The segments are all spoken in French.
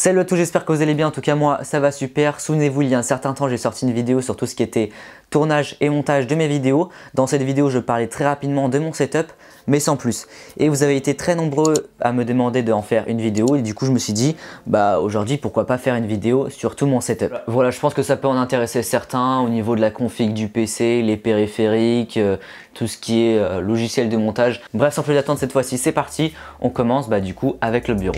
Salut à tous, j'espère que vous allez bien. En tout cas moi ça va super. Souvenez-vous, il y a un certain temps j'ai sorti une vidéo sur tout ce qui était tournage et montage de mes vidéos. Dans cette vidéo je parlais très rapidement de mon setup mais sans plus. Et vous avez été très nombreux à me demander d'en faire une vidéo et du coup je me suis dit bah aujourd'hui pourquoi pas faire une vidéo sur tout mon setup. Voilà, je pense que ça peut en intéresser certains au niveau de la config du PC, les périphériques, tout ce qui est logiciel de montage. Bref, sans plus attendre, cette fois-ci c'est parti. On commence du coup avec le bureau.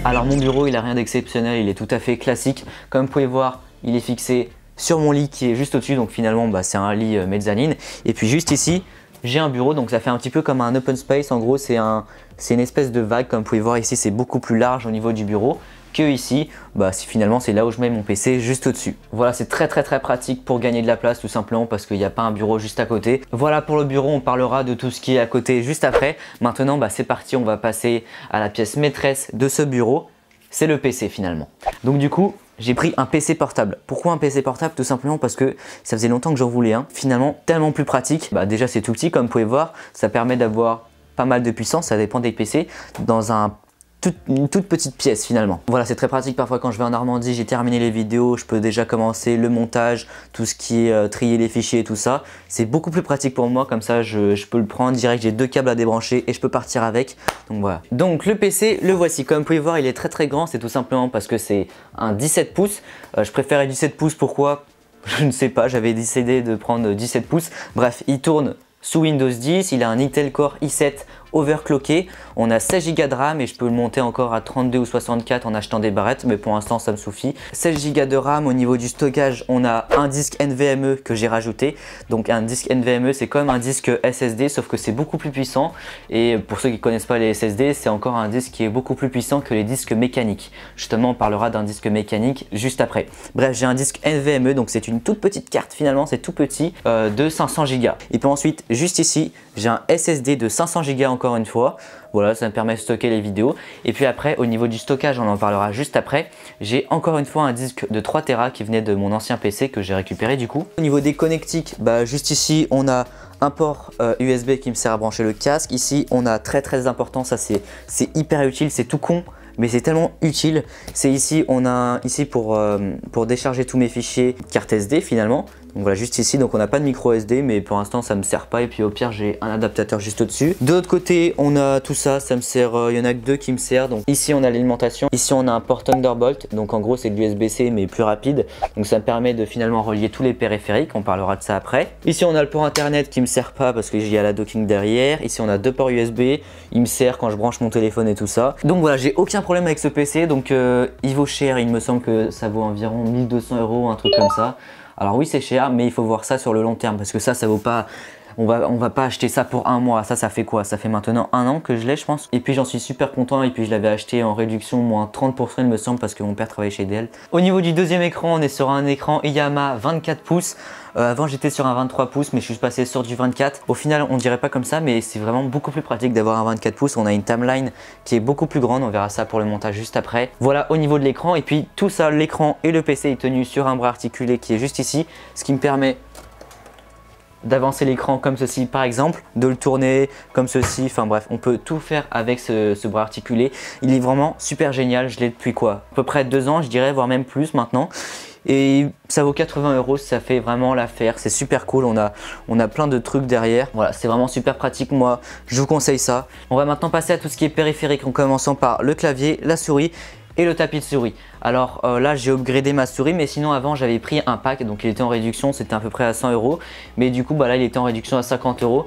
Alors mon bureau il a rien d'exceptionnel, il est tout à fait classique. Comme vous pouvez voir, il est fixé sur mon lit qui est juste au-dessus, donc finalement c'est un lit mezzanine. Et puis juste ici, j'ai un bureau, donc ça fait un petit peu comme un open space. En gros c'est une espèce de vague, comme vous pouvez voir ici c'est beaucoup plus large au niveau du bureau que ici. Finalement c'est là où je mets mon PC juste au-dessus. Voilà, c'est très pratique pour gagner de la place tout simplement parce qu'il n'y a pas un bureau juste à côté. Voilà pour le bureau, on parlera de tout ce qui est à côté juste après. Maintenant c'est parti, on va passer à la pièce maîtresse de ce bureau. C'est le PC finalement. Donc du coup, j'ai pris un PC portable. Pourquoi un PC portable? Tout simplement parce que ça faisait longtemps que j'en voulais un. Finalement, tellement plus pratique. Déjà, c'est tout petit comme vous pouvez voir. Ça permet d'avoir pas mal de puissance, ça dépend des PC, dans une toute petite pièce finalement. Voilà, c'est très pratique parfois quand je vais en Normandie, j'ai terminé les vidéos, je peux déjà commencer le montage, tout ce qui est trier les fichiers et tout ça. C'est beaucoup plus pratique pour moi, comme ça je peux le prendre direct, j'ai deux câbles à débrancher et je peux partir avec. Donc voilà. Donc le PC, le voici. Comme vous pouvez voir, il est très grand, c'est tout simplement parce que c'est un 17 pouces. Je préfère 17 pouces, pourquoi? Je ne sais pas, j'avais décidé de prendre 17 pouces. Bref, il tourne sous Windows 10, il a un Intel Core i7 overclocké, on a 16 Go de RAM et je peux le monter encore à 32 ou 64 en achetant des barrettes, mais pour l'instant ça me suffit. 16 Go de RAM. Au niveau du stockage, on a un disque NVMe que j'ai rajouté. Donc un disque NVMe c'est comme un disque SSD sauf que c'est beaucoup plus puissant, et pour ceux qui ne connaissent pas les SSD, c'est encore un disque qui est beaucoup plus puissant que les disques mécaniques. Justement on parlera d'un disque mécanique juste après. Bref, j'ai un disque NVMe, donc c'est une toute petite carte finalement, c'est tout petit, de 500 Go. Et puis ensuite juste ici j'ai un SSD de 500 Go encore une fois. Voilà, ça me permet de stocker les vidéos. Et puis après, au niveau du stockage, on en parlera juste après, j'ai encore une fois un disque de 3 Tera qui venait de mon ancien PC que j'ai récupéré du coup. Au niveau des connectiques, juste ici on a un port USB qui me sert à brancher le casque. Ici on a très important, ça c'est hyper utile, c'est tout con mais c'est tellement utile. C'est ici, on a ici pour décharger tous mes fichiers carte SD finalement. Donc voilà, juste ici, donc on n'a pas de micro SD, mais pour l'instant ça me sert pas, et puis au pire j'ai un adaptateur juste au-dessus. De l'autre côté on a tout ça, ça me sert, il y en a que deux qui me servent. Donc ici on a l'alimentation, ici on a un port Thunderbolt, donc en gros c'est de l'USB-C mais plus rapide, donc ça me permet de finalement relier tous les périphériques, on parlera de ça après. Ici on a le port internet qui me sert pas parce que j'y ai la docking derrière. Ici on a deux ports USB, il me sert quand je branche mon téléphone et tout ça. Donc voilà, j'ai aucun problème avec ce PC, donc il vaut cher, il me semble que ça vaut environ 1200 €, un truc comme ça. Alors oui c'est cher, mais il faut voir ça sur le long terme parce que ça vaut pas, on va pas acheter ça pour un mois. Ça fait quoi? Ça fait maintenant un an que je l'ai je pense. Et puis j'en suis super content, et puis je l'avais acheté en réduction moins 30% il me semble parce que mon père travaillait chez DL. Au niveau du deuxième écran, on est sur un écran Yamaha 24 pouces. Avant j'étais sur un 23 pouces mais je suis passé sur du 24. Au final on dirait pas comme ça, mais c'est vraiment beaucoup plus pratique d'avoir un 24 pouces. On a une timeline qui est beaucoup plus grande, on verra ça pour le montage juste après. Voilà au niveau de l'écran, et puis tout ça, l'écran et le PC est tenu sur un bras articulé qui est juste ici, ce qui me permet d'avancer l'écran comme ceci par exemple, de le tourner comme ceci, enfin bref, on peut tout faire avec ce bras articulé. Il est vraiment super génial, je l'ai depuis quoi, à peu près 2 ans je dirais, voire même plus maintenant. Et ça vaut 80 €, ça fait vraiment l'affaire, c'est super cool, on a plein de trucs derrière. Voilà, c'est vraiment super pratique, moi je vous conseille ça. On va maintenant passer à tout ce qui est périphérique en commençant par le clavier, la souris et le tapis de souris. Alors là j'ai upgradé ma souris, mais sinon avant j'avais pris un pack, donc il était en réduction, c'était à peu près à 100 €, mais du coup là il était en réduction à 50 €.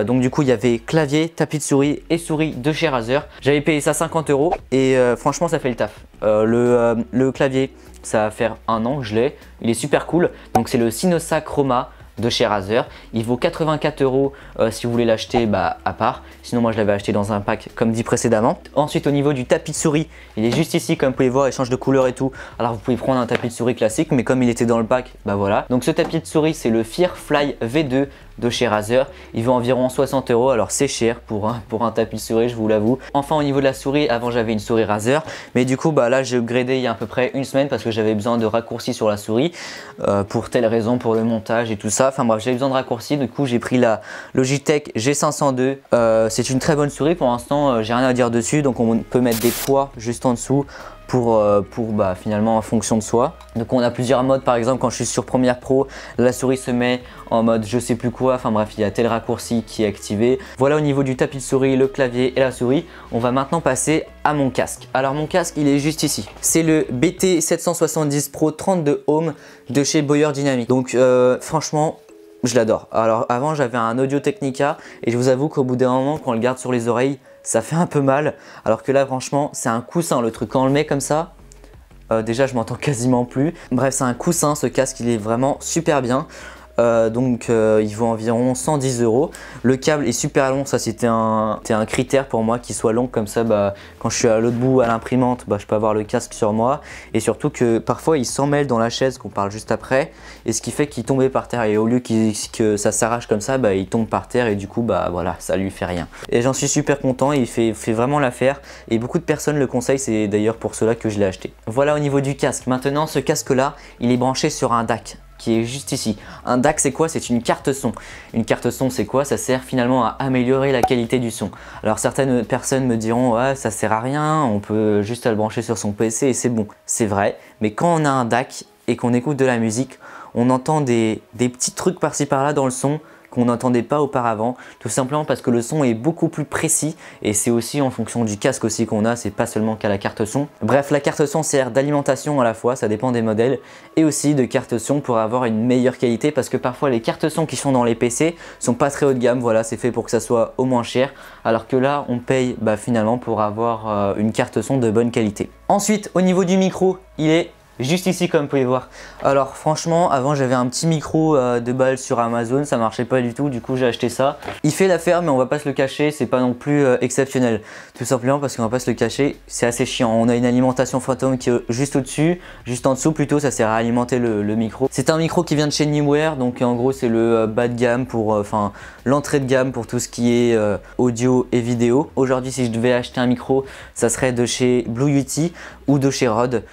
Donc du coup il y avait clavier, tapis de souris et souris de chez Razer. J'avais payé ça 50 € et franchement ça fait le taf. Le clavier, ça va faire un an que je l'ai, il est super cool. Donc c'est le Synosa Chroma de chez Razer. Il vaut 84 € si vous voulez l'acheter à part. Sinon moi je l'avais acheté dans un pack comme dit précédemment. Ensuite au niveau du tapis de souris, il est juste ici comme vous pouvez voir, il change de couleur et tout. Alors vous pouvez prendre un tapis de souris classique mais comme il était dans le pack, voilà. Donc ce tapis de souris c'est le Firefly V2 de chez Razer. Il vaut environ 60 €. Alors c'est cher pour un tapis de souris, je vous l'avoue. Enfin au niveau de la souris, avant j'avais une souris Razer. Mais du coup là j'ai upgradé il y a à peu près une semaine parce que j'avais besoin de raccourcis sur la souris. Pour telle raison, pour le montage et tout ça. Enfin bref, j'avais besoin de raccourcis. Du coup j'ai pris la Logitech G502. C'est une très bonne souris. Pour l'instant j'ai rien à dire dessus. Donc on peut mettre des poids juste en dessous pour finalement en fonction de soi. Donc on a plusieurs modes, par exemple quand je suis sur Premiere Pro, la souris se met en mode je sais plus quoi, enfin bref il y a tel raccourci qui est activé. Voilà au niveau du tapis de souris, le clavier et la souris. On va maintenant passer à mon casque. Alors mon casque il est juste ici. C'est le BT770 Pro 32 Ohm de chez Boyer Dynamic. Donc franchement je l'adore. Alors avant j'avais un Audio Technica et je vous avoue qu'au bout d'un moment quand on le garde sur les oreilles, ça fait un peu mal, alors que là franchement c'est un coussin le truc. Quand on le met comme ça, déjà je m'entends quasiment plus. Bref c'est un coussin, ce casque il est vraiment super bien. Il vaut environ 110 €. Le câble est super long, ça c'était un critère pour moi qu'il soit long comme ça quand je suis à l'autre bout à l'imprimante je peux avoir le casque sur moi et surtout que parfois il s'emmêle dans la chaise qu'on parle juste après et ce qui fait qu'il tombait par terre et au lieu que ça s'arrache comme ça il tombe par terre et du coup voilà ça lui fait rien et j'en suis super content et il fait vraiment l'affaire et beaucoup de personnes le conseillent, c'est d'ailleurs pour cela que je l'ai acheté. Voilà au niveau du casque. Maintenant ce casque là il est branché sur un DAC qui est juste ici. Un DAC c'est quoi? C'est une carte son. Une carte son c'est quoi? Ça sert finalement à améliorer la qualité du son. Alors certaines personnes me diront ouais ça sert à rien, on peut juste le brancher sur son PC et c'est bon. C'est vrai, mais quand on a un DAC et qu'on écoute de la musique, on entend des petits trucs par-ci par-là dans le son qu'on n'entendait pas auparavant, tout simplement parce que le son est beaucoup plus précis et c'est aussi en fonction du casque aussi qu'on a, c'est pas seulement qu'à la carte son. Bref, la carte son sert d'alimentation à la fois, ça dépend des modèles, et aussi de carte son pour avoir une meilleure qualité parce que parfois les cartes son qui sont dans les PC sont pas très haut de gamme, voilà, c'est fait pour que ça soit au moins cher, alors que là on paye finalement pour avoir une carte son de bonne qualité. Ensuite, au niveau du micro, il est juste ici comme vous pouvez voir. Alors franchement avant j'avais un petit micro de balle sur Amazon, ça marchait pas du tout, du coup j'ai acheté ça. Il fait l'affaire mais on va pas se le cacher, c'est pas non plus exceptionnel. Tout simplement parce qu'on va pas se le cacher, c'est assez chiant. On a une alimentation fantôme qui est juste au-dessus, juste en dessous plutôt, ça sert à alimenter le micro. C'est un micro qui vient de chez Neewer, donc en gros c'est le bas de gamme pour l'entrée de gamme pour tout ce qui est audio et vidéo. Aujourd'hui si je devais acheter un micro, ça serait de chez Blue Yeti ou de chez Rode.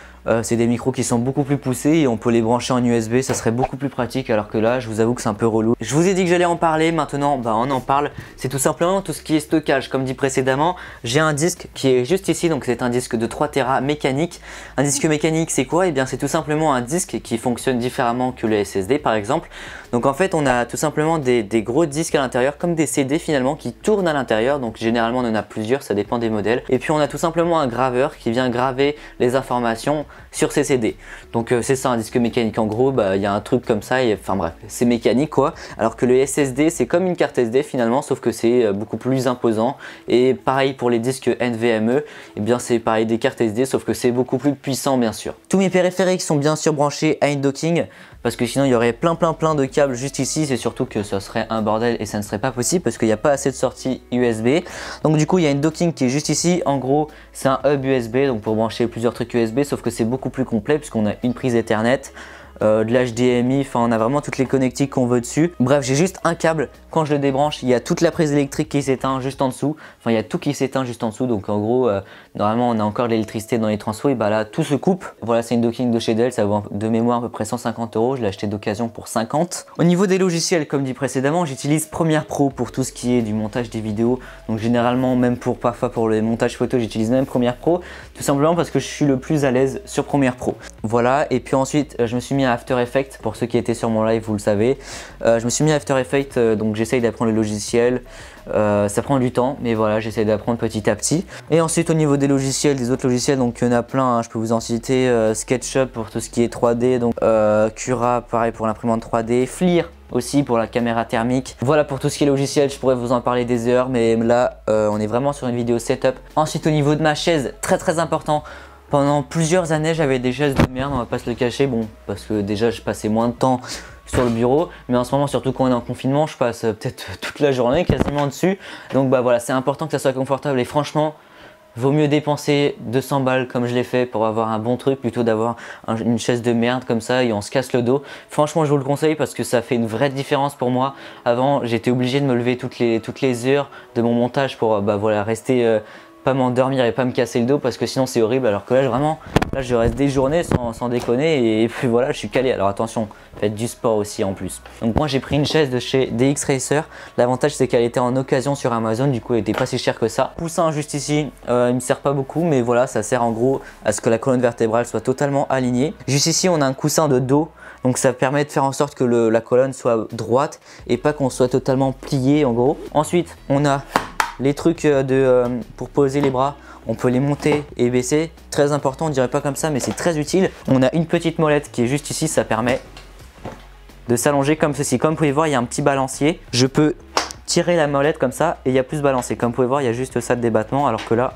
C'est des micros qui sont beaucoup plus poussés et on peut les brancher en USB, ça serait beaucoup plus pratique, alors que là je vous avoue que c'est un peu relou. Je vous ai dit que j'allais en parler, maintenant on en parle. C'est tout simplement tout ce qui est stockage. Comme dit précédemment, j'ai un disque qui est juste ici, donc c'est un disque de 3 Tera mécanique. Un disque mécanique c'est quoi? Et bien c'est tout simplement un disque qui fonctionne différemment que le SSD par exemple. Donc en fait on a tout simplement des gros disques à l'intérieur, comme des CD finalement qui tournent à l'intérieur. Donc généralement on en a plusieurs, ça dépend des modèles. Et puis on a tout simplement un graveur qui vient graver les informations sur ces CD. Donc c'est ça un disque mécanique. En gros il y a un truc comme ça et enfin bref c'est mécanique quoi. Alors que le SSD c'est comme une carte SD finalement, sauf que c'est beaucoup plus imposant. Et pareil pour les disques NVMe, et bien c'est pareil des cartes SD sauf que c'est beaucoup plus puissant bien sûr. Tous mes périphériques sont bien sûr branchés à une docking, parce que sinon il y aurait plein de câbles juste ici. C'est surtout que ça serait un bordel et ça ne serait pas possible parce qu'il n'y a pas assez de sorties USB. Donc du coup il y a une docking qui est juste ici. En gros c'est un hub USB, donc pour brancher plusieurs trucs USB, sauf que c'est beaucoup plus complet puisqu'on a une prise Ethernet, de l'HDMI, enfin on a vraiment toutes les connectiques qu'on veut dessus. Bref, j'ai juste un câble, quand je le débranche il y a toute la prise électrique qui s'éteint juste en dessous, enfin il y a tout qui s'éteint juste en dessous. Donc en gros normalement on a encore de l'électricité dans les transfos et là tout se coupe. Voilà, c'est une docking de chez Dell, ça vaut de mémoire à peu près 150 €, je l'ai acheté d'occasion pour 50. Au niveau des logiciels, comme dit précédemment, j'utilise Premiere Pro pour tout ce qui est du montage des vidéos. Donc généralement même parfois pour le montage photo j'utilise même Premiere Pro, tout simplement parce que je suis le plus à l'aise sur Premiere Pro. Voilà, et puis ensuite je me suis mis à After Effects. Pour ceux qui étaient sur mon live vous le savez, je me suis mis à After Effects, donc j'essaye d'apprendre le logiciel. Ça prend du temps mais voilà, j'essaie d'apprendre petit à petit. Et ensuite au niveau des logiciels, des autres logiciels, donc il y en a plein hein, je peux vous en citer. SketchUp pour tout ce qui est 3D, donc Cura pareil pour l'imprimante 3D, FLIR aussi pour la caméra thermique. Voilà pour tout ce qui est logiciel, je pourrais vous en parler des heures, mais là on est vraiment sur une vidéo setup. Ensuite au niveau de ma chaise, très important. Pendant plusieurs années j'avais des chaises de merde, on va pas se le cacher, bon parce que déjà je passais moins de temps sur le bureau, mais en ce moment, surtout quand on est en confinement, je passe peut-être toute la journée quasiment dessus. Donc bah voilà, c'est important que ça soit confortable et franchement, vaut mieux dépenser 200 balles comme je l'ai fait pour avoir un bon truc plutôt d'avoir une chaise de merde comme ça et on se casse le dos. Franchement, je vous le conseille parce que ça fait une vraie différence pour moi. Avant, j'étais obligé de me lever toutes les heures de mon montage pour bah voilà, rester pas m'endormir et pas me casser le dos parce que sinon c'est horrible. Alors que là, vraiment, là je reste des journées sans déconner et puis voilà, je suis calé. Alors attention, faites du sport aussi en plus. Donc moi j'ai pris une chaise de chez DX Racer. L'avantage c'est qu'elle était en occasion sur Amazon, du coup elle était pas si chère que ça. Coussin juste ici, il me sert pas beaucoup mais voilà, ça sert en gros à ce que la colonne vertébrale soit totalement alignée. Juste ici on a un coussin de dos. Donc ça permet de faire en sorte que la colonne soit droite et pas qu'on soit totalement plié en gros. Ensuite on a les trucs pour poser les bras, on peut les monter et baisser. Très important, on dirait pas comme ça, mais c'est très utile. On a une petite molette qui est juste ici, ça permet de s'allonger comme ceci. Comme vous pouvez voir, il y a un petit balancier. Je peux tirer la molette comme ça et il y a plus de balancier. Comme vous pouvez voir, il y a juste ça de débattement, alors que là,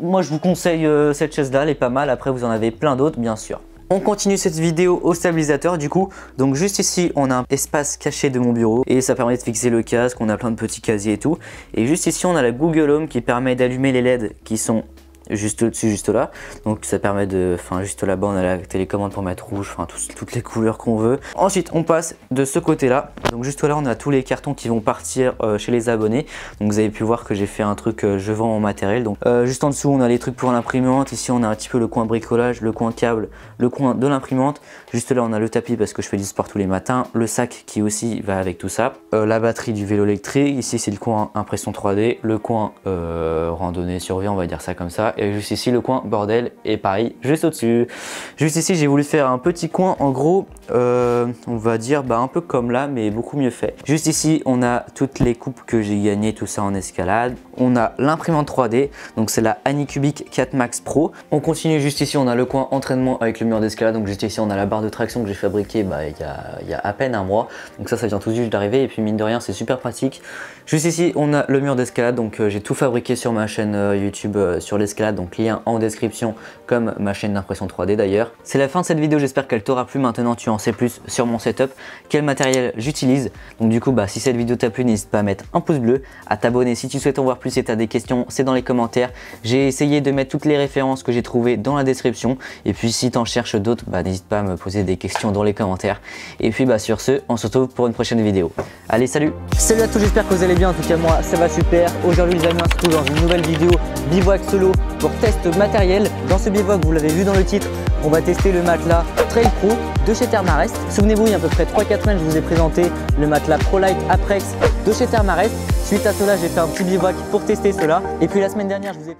moi je vous conseille cette chaise-là, elle est pas mal. Après, vous en avez plein d'autres, bien sûr. On continue cette vidéo au stabilisateur du coup. Donc juste ici on a un espace caché de mon bureau et ça permet de fixer le casque, on a plein de petits casiers et tout. Et juste ici on a la Google Home qui permet d'allumer les LED qui sont juste au-dessus, juste là. Donc ça permet de, juste là-bas on a la télécommande pour mettre rouge, toutes les couleurs qu'on veut. Ensuite on passe de ce côté-là. Donc juste là on a tous les cartons qui vont partir chez les abonnés. Donc vous avez pu voir que j'ai fait un truc, je vends mon matériel. Donc juste en dessous on a les trucs pour l'imprimante. Ici on a un petit peu le coin bricolage, le coin câble, le coin de l'imprimante. Juste là on a le tapis parce que je fais du sport tous les matins. Le sac qui aussi va avec tout ça. La batterie du vélo électrique. Ici c'est le coin impression 3D. Le coin randonnée survie, on va dire ça comme ça. Et juste ici le coin bordel et pareil juste au-dessus. Juste ici j'ai voulu faire un petit coin en gros on va dire un peu comme là mais beaucoup mieux fait. Juste ici on a toutes les coupes que j'ai gagnées, tout ça en escalade. On a l'imprimante 3D, donc c'est la Anycubic 4 Max Pro. On continue juste ici, on a le coin entraînement avec le mur d'escalade. Donc juste ici on a la barre de traction que j'ai fabriquée il y a à peine un mois. Donc ça vient tout juste d'arriver et puis mine de rien c'est super pratique. Juste ici on a le mur d'escalade, donc j'ai tout fabriqué sur ma chaîne YouTube sur l'escalade, donc lien en description comme ma chaîne d'impression 3D d'ailleurs. C'est la fin de cette vidéo, j'espère qu'elle t'aura plu. Maintenant tu en sais plus sur mon setup, quel matériel j'utilise. Donc du coup si cette vidéo t'a plu, n'hésite pas à mettre un pouce bleu, à t'abonner si tu souhaites en voir plus et tu as des questions, c'est dans les commentaires. J'ai essayé de mettre toutes les références que j'ai trouvées dans la description et puis si tu en cherches d'autres, n'hésite pas à me poser des questions dans les commentaires. Et puis sur ce, on se retrouve pour une prochaine vidéo. Allez, salut! Salut à tous, j'espère que vous allez bien, en tout cas moi ça va super. Aujourd'hui les amis, on se retrouve dans une nouvelle vidéo bivouac solo pour test matériel. Dans ce bivouac, vous l'avez vu dans le titre, on va tester le matelas Trail Pro de chez Thermarest. Souvenez-vous, il y a à peu près 3-4 semaines, je vous ai présenté le matelas ProLite Aprex de chez Thermarest. Suite à cela, j'ai fait un petit bivouac pour tester cela. Et puis la semaine dernière, je vous ai